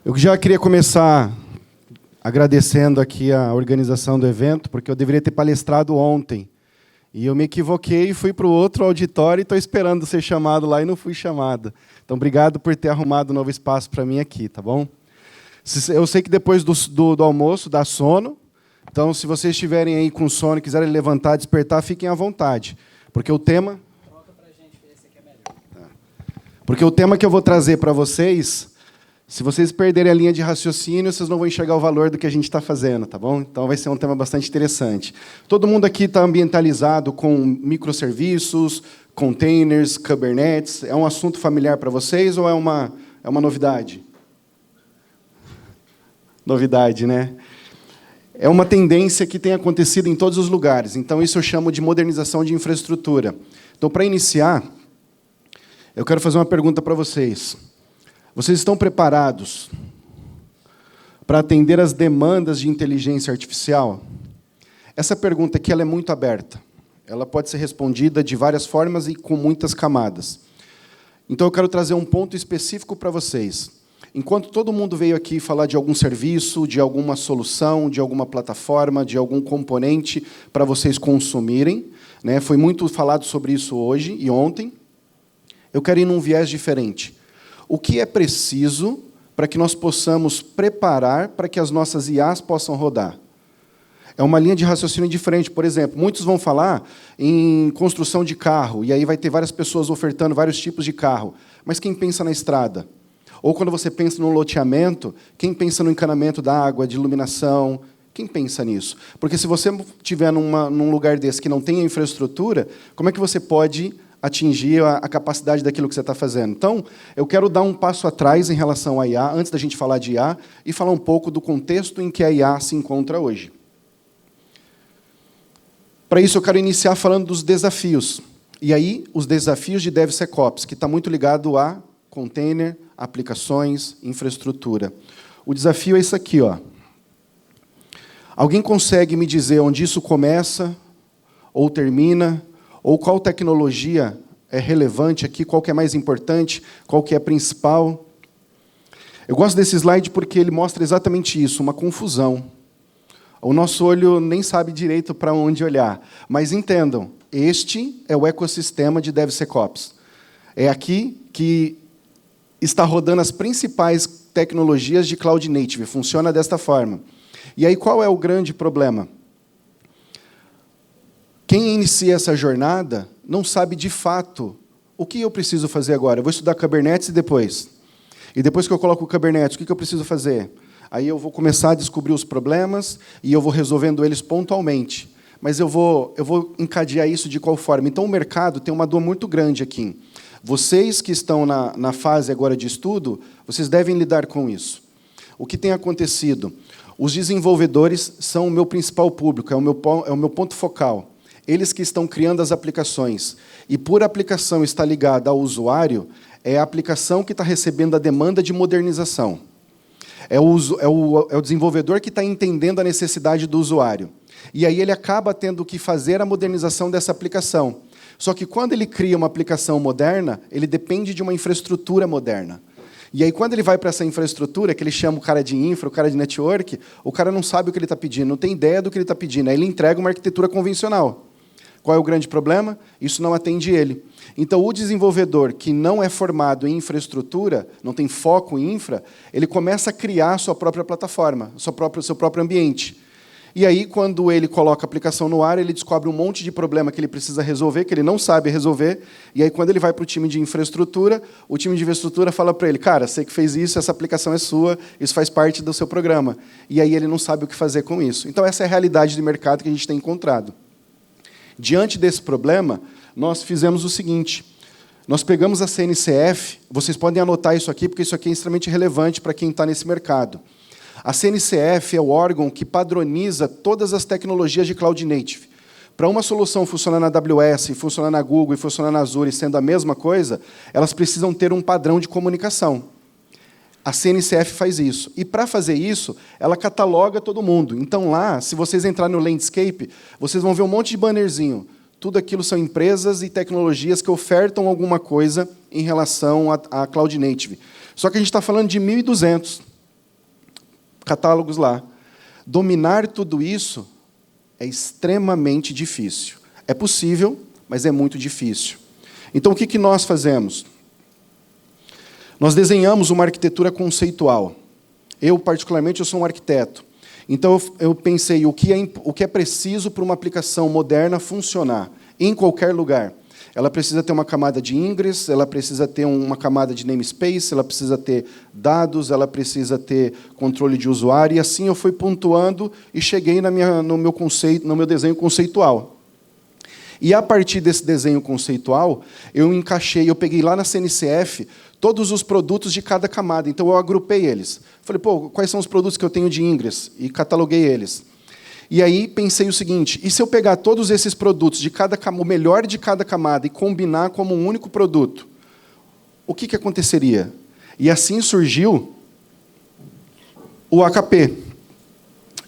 Eu já queria começar agradecendo aqui a organização do evento, porque eu deveria ter palestrado ontem. E eu me equivoquei e fui para o outro auditório e estou esperando ser chamado lá e não fui chamado. Então, obrigado por ter arrumado um novo espaço para mim aqui, tá bom? Eu sei que depois do almoço dá sono, então, se vocês estiverem aí com sono e quiserem levantar, despertar, fiquem à vontade. Porque o tema... Troca para a gente ver se aqui é melhor. Porque o tema que eu vou trazer para vocês... Se vocês perderem a linha de raciocínio, vocês não vão enxergar o valor do que a gente está fazendo, tá bom? Então, vai ser um tema bastante interessante. Todo mundo aqui está ambientalizado com microserviços, containers, Kubernetes. É um assunto familiar para vocês ou é uma novidade? Novidade, né? É uma tendência que tem acontecido em todos os lugares. Então, isso eu chamo de modernização de infraestrutura. Então, para iniciar, eu quero fazer uma pergunta para vocês. Vocês estão preparados para atender às demandas de inteligência artificial? Essa pergunta aqui ela é muito aberta. Ela pode ser respondida de várias formas e com muitas camadas. Então, eu quero trazer um ponto específico para vocês. Enquanto todo mundo veio aqui falar de algum serviço, de alguma solução, de alguma plataforma, de algum componente para vocês consumirem, né? Foi muito falado sobre isso hoje e ontem, eu quero ir num viés diferente. O que é preciso para que nós possamos preparar para que as nossas IAs possam rodar? É uma linha de raciocínio diferente. Por exemplo, muitos vão falar em construção de carro, e aí vai ter várias pessoas ofertando vários tipos de carro. Mas quem pensa na estrada? Ou quando você pensa no loteamento, quem pensa no encanamento da água, de iluminação? Quem pensa nisso? Porque se você estiver num lugar desse que não tem infraestrutura, como é que você pode atingir a capacidade daquilo que você está fazendo? Então, eu quero dar um passo atrás em relação à IA, antes da gente falar de IA, e falar um pouco do contexto em que a IA se encontra hoje. Para isso, eu quero iniciar falando dos desafios. E aí, os desafios de DevSecOps, que está muito ligado a container, aplicações, infraestrutura. O desafio é isso aqui, ó. Alguém consegue me dizer onde isso começa ou termina? Ou qual tecnologia é relevante aqui, qual que é mais importante, qual que é principal? Eu gosto desse slide porque ele mostra exatamente isso, uma confusão. O nosso olho nem sabe direito para onde olhar. Mas entendam, este é o ecossistema de DevSecOps. É aqui que está rodando as principais tecnologias de Cloud Native. Funciona desta forma. E aí, qual é o grande problema? Quem inicia essa jornada não sabe, de fato, o que eu preciso fazer agora. Eu vou estudar Kubernetes e depois. E depois que eu coloco o Kubernetes, o que eu preciso fazer? Aí eu vou começar a descobrir os problemas e eu vou resolvendo eles pontualmente. Mas eu vou encadear isso de qual forma? Então, o mercado tem uma dor muito grande aqui. Vocês que estão na fase agora de estudo, vocês devem lidar com isso. O que tem acontecido? Os desenvolvedores são o meu principal público, é o meu ponto focal. Eles que estão criando as aplicações. E, por aplicação estar ligada ao usuário, é a aplicação que está recebendo a demanda de modernização. É o desenvolvedor que está entendendo a necessidade do usuário. E aí ele acaba tendo que fazer a modernização dessa aplicação. Só que, quando ele cria uma aplicação moderna, ele depende de uma infraestrutura moderna. E aí, quando ele vai para essa infraestrutura, que ele chama o cara de infra, o cara de network, o cara não sabe o que ele está pedindo, não tem ideia do que ele está pedindo. Aí ele entrega uma arquitetura convencional. Qual é o grande problema? Isso não atende ele. Então, o desenvolvedor que não é formado em infraestrutura, não tem foco em infra, ele começa a criar a sua própria plataforma, seu próprio ambiente. E aí, quando ele coloca a aplicação no ar, ele descobre um monte de problema que ele precisa resolver, que ele não sabe resolver. E aí, quando ele vai para o time de infraestrutura, o time de infraestrutura fala para ele, cara, você que fez isso, essa aplicação é sua, isso faz parte do seu programa. E aí ele não sabe o que fazer com isso. Então, essa é a realidade de mercado que a gente tem encontrado. Diante desse problema, nós fizemos o seguinte. Nós pegamos a CNCF, vocês podem anotar isso aqui, porque isso aqui é extremamente relevante para quem está nesse mercado. A CNCF é o órgão que padroniza todas as tecnologias de Cloud Native. Para uma solução funcionar na AWS, funcionar na Google e funcionar na Azure sendo a mesma coisa, elas precisam ter um padrão de comunicação. A CNCF faz isso. E, para fazer isso, ela cataloga todo mundo. Então, lá, se vocês entrarem no Landscape, vocês vão ver um monte de bannerzinho. Tudo aquilo são empresas e tecnologias que ofertam alguma coisa em relação a Cloud Native. Só que a gente está falando de 1.200. catálogos lá. Dominar tudo isso é extremamente difícil. É possível, mas é muito difícil. Então, o que nós fazemos? Nós desenhamos uma arquitetura conceitual. Eu, particularmente, sou um arquiteto. Então, eu pensei o que é preciso para uma aplicação moderna funcionar em qualquer lugar. Ela precisa ter uma camada de ingress, ela precisa ter uma camada de namespace, ela precisa ter dados, ela precisa ter controle de usuário, e assim eu fui pontuando e cheguei no meu desenho conceitual. E, a partir desse desenho conceitual, eu peguei lá na CNCF todos os produtos de cada camada. Então, eu agrupei eles. Falei, quais são os produtos que eu tenho de ingress? E cataloguei eles. E aí pensei o seguinte, e se eu pegar todos esses produtos, o melhor de cada camada, e combinar como um único produto? O que aconteceria? E assim surgiu o AKP.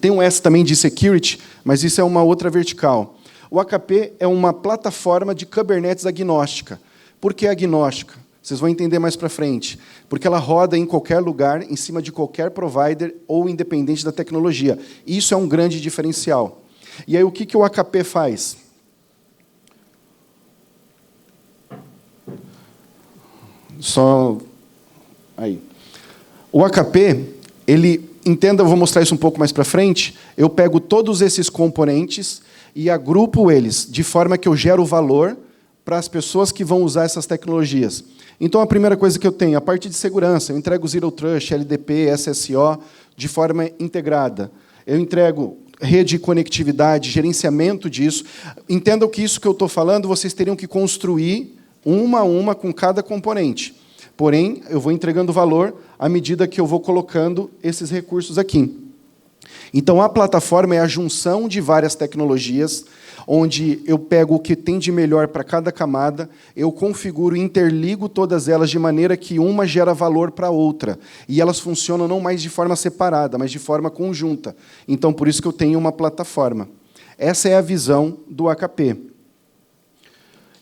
Tem um S também de security, mas isso é uma outra vertical. O AKP é uma plataforma de Kubernetes agnóstica. Por que agnóstica? Vocês vão entender mais para frente. Porque ela roda em qualquer lugar, em cima de qualquer provider ou independente da tecnologia. Isso é um grande diferencial. E aí, o que o AKP faz? Aí. O AKP, entenda, eu vou mostrar isso um pouco mais para frente, eu pego todos esses componentes e agrupo eles, de forma que eu gero valor para as pessoas que vão usar essas tecnologias. Então, a primeira coisa que eu tenho, a parte de segurança, eu entrego Zero Trust, LDP, SSO, de forma integrada. Eu entrego rede de conectividade, gerenciamento disso. Entendam que isso que eu estou falando, vocês teriam que construir uma a uma com cada componente. Porém, eu vou entregando valor à medida que eu vou colocando esses recursos aqui. Então, a plataforma é a junção de várias tecnologias, onde eu pego o que tem de melhor para cada camada, eu configuro e interligo todas elas de maneira que uma gera valor para a outra. E elas funcionam não mais de forma separada, mas de forma conjunta. Então, por isso que eu tenho uma plataforma. Essa é a visão do AKP.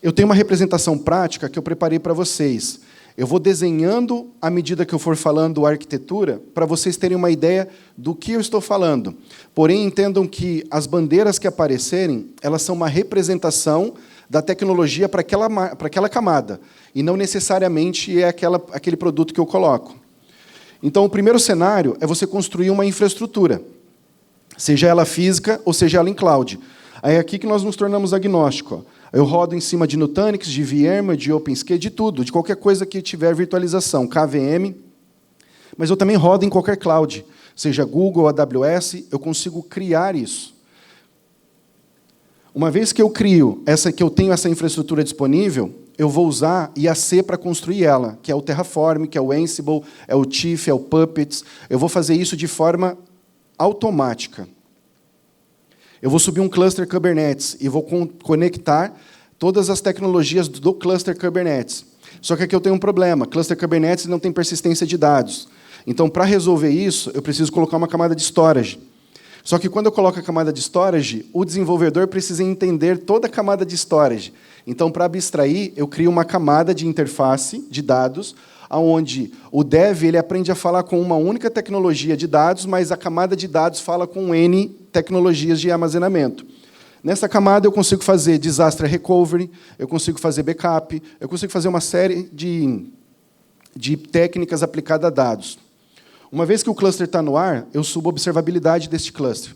Eu tenho uma representação prática que eu preparei para vocês. Eu vou desenhando, à medida que eu for falando a arquitetura, para vocês terem uma ideia do que eu estou falando. Porém, entendam que as bandeiras que aparecerem, elas são uma representação da tecnologia para aquela camada, e não necessariamente é aquele produto que eu coloco. Então, o primeiro cenário é você construir uma infraestrutura, seja ela física ou seja ela em cloud. Aí é aqui que nós nos tornamos agnósticos. Eu rodo em cima de Nutanix, de VMware, de OpenSCADE, de tudo, de qualquer coisa que tiver virtualização, KVM. Mas eu também rodo em qualquer cloud, seja Google, AWS, eu consigo criar isso. Uma vez que eu que eu tenho essa infraestrutura disponível, eu vou usar IAC para construir ela, que é o Terraform, que é o Ansible, é o Tiff, é o Puppets. Eu vou fazer isso de forma automática. Eu vou subir um cluster Kubernetes e vou conectar todas as tecnologias do cluster Kubernetes. Só que aqui eu tenho um problema. Cluster Kubernetes não tem persistência de dados. Então, para resolver isso, eu preciso colocar uma camada de storage. Só que quando eu coloco a camada de storage, o desenvolvedor precisa entender toda a camada de storage. Então, para abstrair, eu crio uma camada de interface de dados, onde o dev ele aprende a falar com uma única tecnologia de dados, mas a camada de dados fala com N tecnologias de armazenamento. Nessa camada, eu consigo fazer disaster recovery, eu consigo fazer backup, eu consigo fazer uma série de técnicas aplicadas a dados. Uma vez que o cluster está no ar, eu subo a observabilidade deste cluster.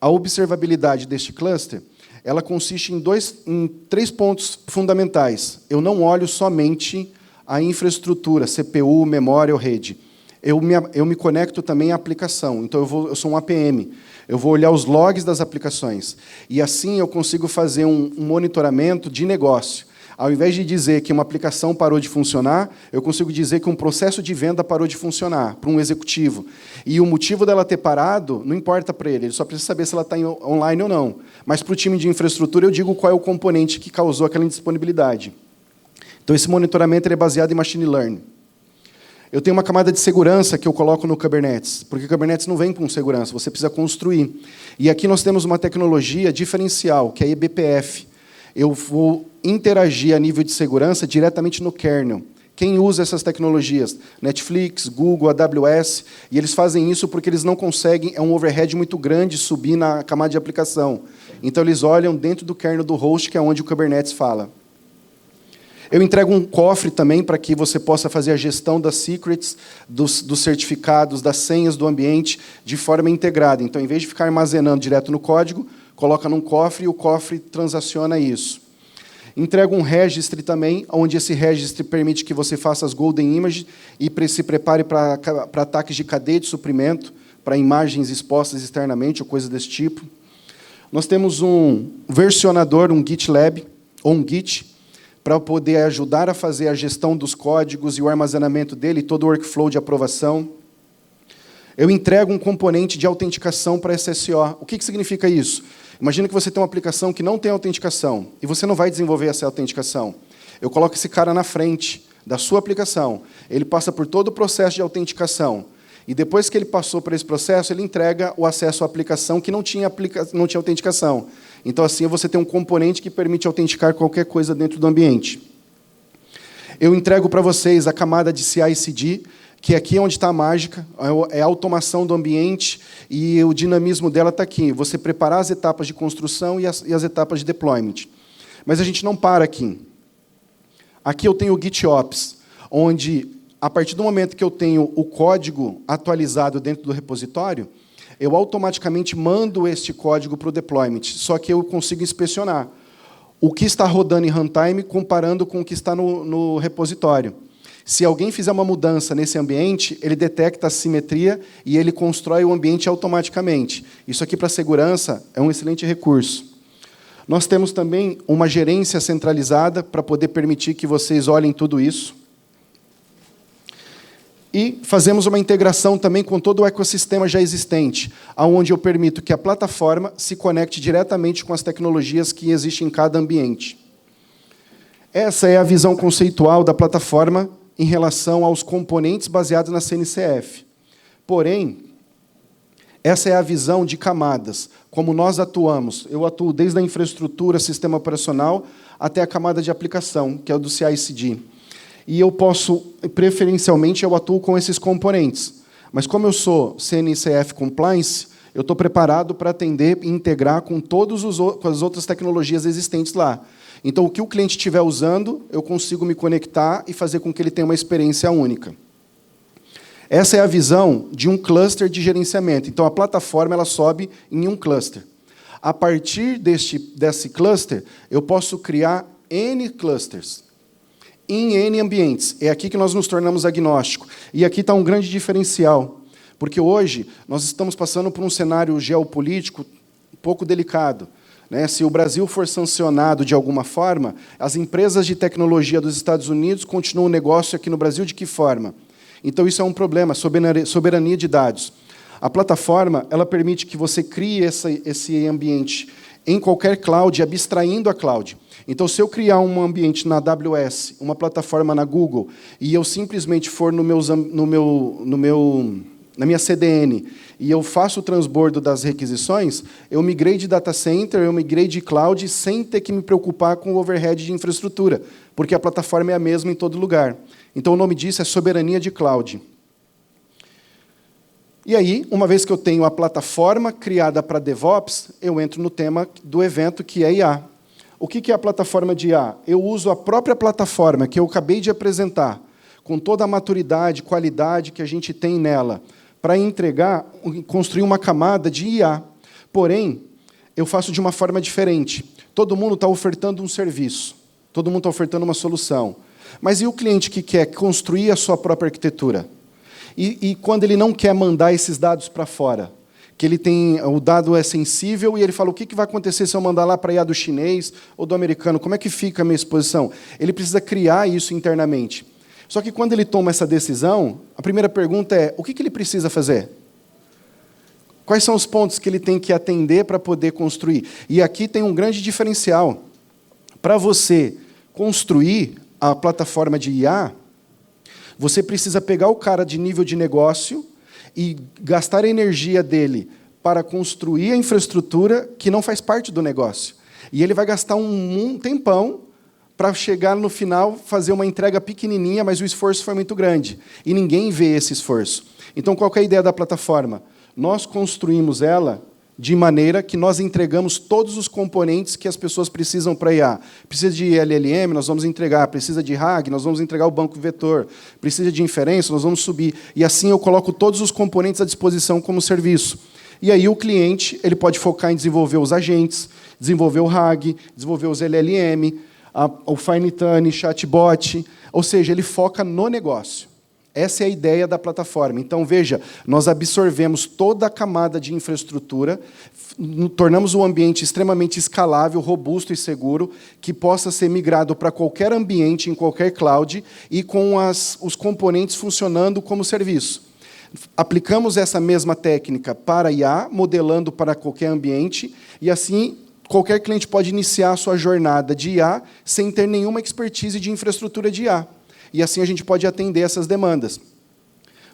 A observabilidade deste cluster ela consiste em 3 pontos fundamentais. Eu não olho somente a infraestrutura, CPU, memória ou rede. Eu me conecto também à aplicação. Então, eu sou um APM. Eu vou olhar os logs das aplicações. E, assim, eu consigo fazer um monitoramento de negócio. Ao invés de dizer que uma aplicação parou de funcionar, eu consigo dizer que um processo de venda parou de funcionar para um executivo. E o motivo dela ter parado não importa para ele só precisa saber se ela está online ou não. Mas, para o time de infraestrutura, eu digo qual é o componente que causou aquela indisponibilidade. Então, esse monitoramento é baseado em machine learning. Eu tenho uma camada de segurança que eu coloco no Kubernetes, porque o Kubernetes não vem com segurança, você precisa construir. E aqui nós temos uma tecnologia diferencial, que é a eBPF. Eu vou interagir a nível de segurança diretamente no kernel, Quem usa essas tecnologias? Netflix, Google, AWS, e eles fazem isso porque eles não conseguem, é um overhead muito grande subir na camada de aplicação. Então, eles olham dentro do kernel do host, que é onde o Kubernetes fala. Eu entrego um cofre também para que você possa fazer a gestão das secrets, dos certificados, das senhas do ambiente de forma integrada. Então, em vez de ficar armazenando direto no código, coloca num cofre e o cofre transaciona isso. Entrego um registry também, onde esse registry permite que você faça as golden images e se prepare para ataques de cadeia de suprimento, para imagens expostas externamente ou coisas desse tipo. Nós temos um versionador, um GitLab, ou um Git, para poder ajudar a fazer a gestão dos códigos e o armazenamento dele, todo o workflow de aprovação. Eu entrego um componente de autenticação para SSO. O que significa isso? Imagina que você tem uma aplicação que não tem autenticação, e você não vai desenvolver essa autenticação. Eu coloco esse cara na frente da sua aplicação, ele passa por todo o processo de autenticação, e depois que ele passou por esse processo, ele entrega o acesso à aplicação que não tinha autenticação. Então, assim, você tem um componente que permite autenticar qualquer coisa dentro do ambiente. Eu entrego para vocês a camada de CI/CD, que aqui é onde está a mágica, é a automação do ambiente, e o dinamismo dela está aqui. Você preparar as etapas de construção e as etapas de deployment. Mas a gente não para aqui. Aqui eu tenho o GitOps, onde, a partir do momento que eu tenho o código atualizado dentro do repositório, eu automaticamente mando este código para o deployment, só que eu consigo inspecionar o que está rodando em runtime comparando com o que está no repositório. Se alguém fizer uma mudança nesse ambiente, ele detecta a simetria e ele constrói o ambiente automaticamente. Isso aqui, para segurança, é um excelente recurso. Nós temos também uma gerência centralizada para poder permitir que vocês olhem tudo isso. E fazemos uma integração também com todo o ecossistema já existente, onde eu permito que a plataforma se conecte diretamente com as tecnologias que existem em cada ambiente. Essa é a visão conceitual da plataforma em relação aos componentes baseados na CNCF. Porém, essa é a visão de camadas, como nós atuamos. Eu atuo desde a infraestrutura, sistema operacional, até a camada de aplicação, que é o do CI/CD. E eu posso, preferencialmente, eu atuo com esses componentes. Mas como eu sou CNCF Compliance, eu estou preparado para atender e integrar com com as outras tecnologias existentes lá. Então, o que o cliente estiver usando, eu consigo me conectar e fazer com que ele tenha uma experiência única. Essa é a visão de um cluster de gerenciamento. Então, a plataforma ela sobe em um cluster. A partir desse cluster, eu posso criar N clusters, em N ambientes. É aqui que nós nos tornamos agnósticos. E aqui está um grande diferencial, porque hoje nós estamos passando por um cenário geopolítico um pouco delicado. Se o Brasil for sancionado de alguma forma, as empresas de tecnologia dos Estados Unidos continuam o negócio aqui no Brasil de que forma? Então, isso é um problema, soberania de dados. A plataforma ela permite que você crie esse ambiente em qualquer cloud, abstraindo a cloud. Então, se eu criar um ambiente na AWS, uma plataforma na Google, e eu simplesmente for na minha CDN, e eu faço o transbordo das requisições, eu migrei de data center, eu migrei de cloud, sem ter que me preocupar com o overhead de infraestrutura, porque a plataforma é a mesma em todo lugar. Então, o nome disso é soberania de cloud. E aí, uma vez que eu tenho a plataforma criada para DevOps, eu entro no tema do evento, que é IA. O que é a plataforma de IA? Eu uso a própria plataforma que eu acabei de apresentar, com toda a maturidade, qualidade que a gente tem nela, para entregar, construir uma camada de IA. Porém, eu faço de uma forma diferente. Todo mundo está ofertando um serviço, todo mundo está ofertando uma solução. Mas e o cliente que quer construir a sua própria arquitetura? E quando ele não quer mandar esses dados para fora? Que o dado é sensível e ele fala, o que vai acontecer se eu mandar lá para IA do chinês ou do americano? Como é que fica a minha exposição? Ele precisa criar isso internamente. Só que quando ele toma essa decisão, a primeira pergunta é, o que ele precisa fazer? Quais são os pontos que ele tem que atender para poder construir? E aqui tem um grande diferencial. Para você construir a plataforma de IA, você precisa pegar o cara de nível de negócio e gastar a energia dele para construir a infraestrutura que não faz parte do negócio. E ele vai gastar um tempão para chegar no final, fazer uma entrega pequenininha, mas o esforço foi muito grande. E ninguém vê esse esforço. Então, qual que é a ideia da plataforma? Nós construímos ela de maneira que nós entregamos todos os componentes que as pessoas precisam para IA. Precisa de LLM, nós vamos entregar. Precisa de RAG, nós vamos entregar o banco vetor. Precisa de inferência, nós vamos subir. E assim eu coloco todos os componentes à disposição como serviço. E aí o cliente ele pode focar em desenvolver os agentes, desenvolver o RAG, desenvolver os LLM, o Finetune, chatbot, ou seja, ele foca no negócio. Essa é a ideia da plataforma. Então, veja, nós absorvemos toda a camada de infraestrutura, tornamos o ambiente extremamente escalável, robusto e seguro, que possa ser migrado para qualquer ambiente, em qualquer cloud, e com os componentes funcionando como serviço. Aplicamos essa mesma técnica para IA, modelando para qualquer ambiente, e assim qualquer cliente pode iniciar a sua jornada de IA sem ter nenhuma expertise de infraestrutura de IA. E assim a gente pode atender essas demandas.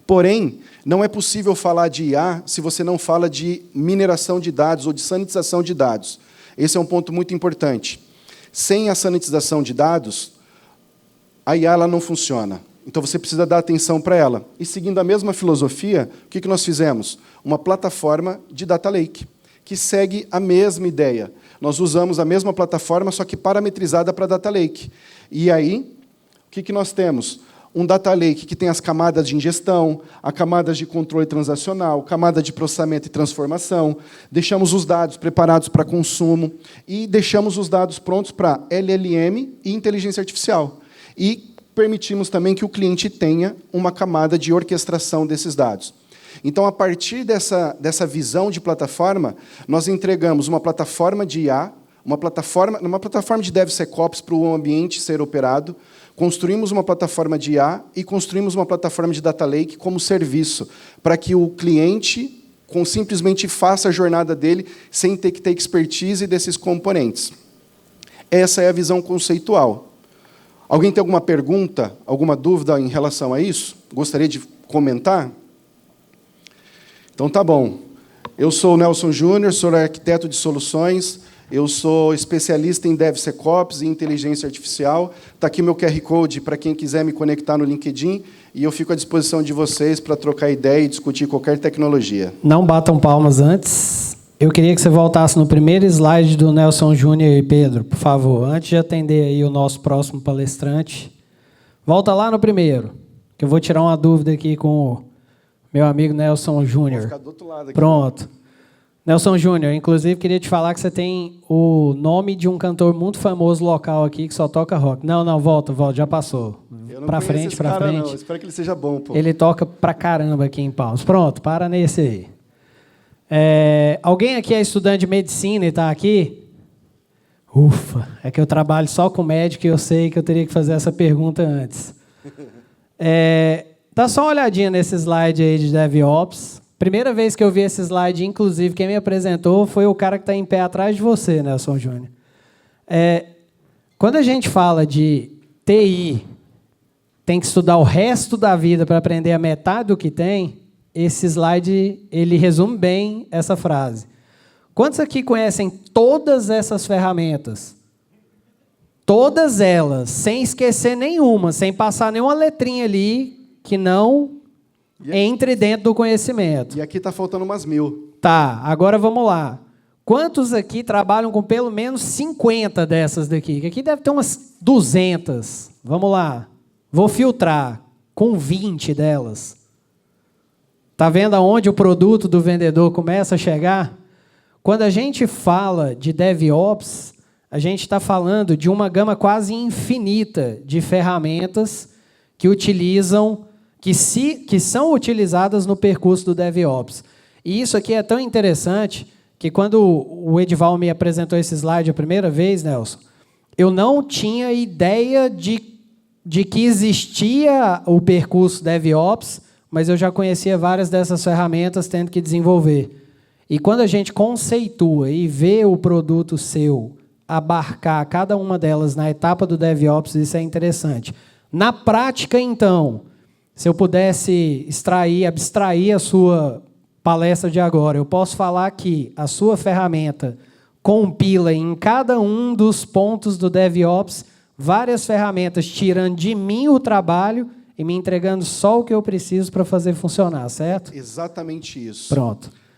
Porém, não é possível falar de IA se você não fala de mineração de dados ou de sanitização de dados. Esse é um ponto muito importante. Sem a sanitização de dados, a IA ela não funciona. Então, você precisa dar atenção para ela. E, seguindo a mesma filosofia, o que nós fizemos? Uma plataforma de data lake, que segue a mesma ideia. Nós usamos a mesma plataforma, só que parametrizada para data lake. E aí, o que nós temos? Um data lake que tem as camadas de ingestão, as camadas de controle transacional, camada de processamento e transformação, deixamos os dados preparados para consumo e deixamos os dados prontos para LLM e inteligência artificial. E permitimos também que o cliente tenha uma camada de orquestração desses dados. Então, a partir dessa visão de plataforma, nós entregamos uma plataforma de IA, uma plataforma de DevSecOps para o ambiente ser operado, construímos uma plataforma de IA e construímos uma plataforma de Data Lake como serviço, para que o cliente simplesmente faça a jornada dele sem ter que ter expertise desses componentes. Essa é a visão conceitual. Alguém tem alguma pergunta, alguma dúvida em relação a isso? Gostaria de comentar? Então, tá bom. Eu sou o Nelson Júnior, sou arquiteto de soluções, eu sou especialista em DevSecOps e inteligência artificial. Está aqui meu QR Code para quem quiser me conectar no LinkedIn, e eu fico à disposição de vocês para trocar ideia e discutir qualquer tecnologia. Não batam palmas antes. Eu queria que você voltasse no primeiro slide do Nelson Júnior e Pedro, por favor, antes de atender aí o nosso próximo palestrante. Volta lá no primeiro, que eu vou tirar uma dúvida aqui com o meu amigo Nelson Júnior. Vou ficar do outro lado aqui. Pronto. Nelson Júnior, inclusive, queria te falar que você tem o nome de um cantor muito famoso local aqui, que só toca rock. Não, volta, já passou. Para frente, para frente. Não. Espero que ele seja bom, pô. Ele toca pra caramba aqui em Palmas. Pronto, para nesse aí. Alguém aqui é estudante de medicina e está aqui? Ufa, é que eu trabalho só com médico e eu sei que eu teria que fazer essa pergunta antes. Dá só uma olhadinha nesse slide aí de DevOps. Primeira vez que eu vi esse slide, inclusive, quem me apresentou foi o cara que está em pé atrás de você, Nelson Júnior. Quando a gente fala de TI, tem que estudar o resto da vida para aprender a metade do que tem, esse slide ele resume bem essa frase. Quantos aqui conhecem todas essas ferramentas? Todas elas, sem esquecer nenhuma, sem passar nenhuma letrinha ali que não entre dentro do conhecimento. E aqui está faltando umas 1000. Tá, agora vamos lá. Quantos aqui trabalham com pelo menos 50 dessas daqui? Que aqui deve ter umas 200. Vamos lá. Vou filtrar com 20 delas. Está vendo aonde o produto do vendedor começa a chegar? Quando a gente fala de DevOps, a gente está falando de uma gama quase infinita de ferramentas que utilizam, que são utilizadas no percurso do DevOps. E isso aqui é tão interessante que quando o Edival me apresentou esse slide a primeira vez, Nelson, eu não tinha ideia de que existia o percurso DevOps, mas eu já conhecia várias dessas ferramentas tendo que desenvolver. E quando a gente conceitua e vê o produto seu abarcar cada uma delas na etapa do DevOps, isso é interessante. Na prática, então, se eu pudesse abstrair a sua palestra de agora, eu posso falar que a sua ferramenta compila em cada um dos pontos do DevOps várias ferramentas tirando de mim o trabalho e me entregando só o que eu preciso para fazer funcionar, certo? Exatamente isso. Pronto.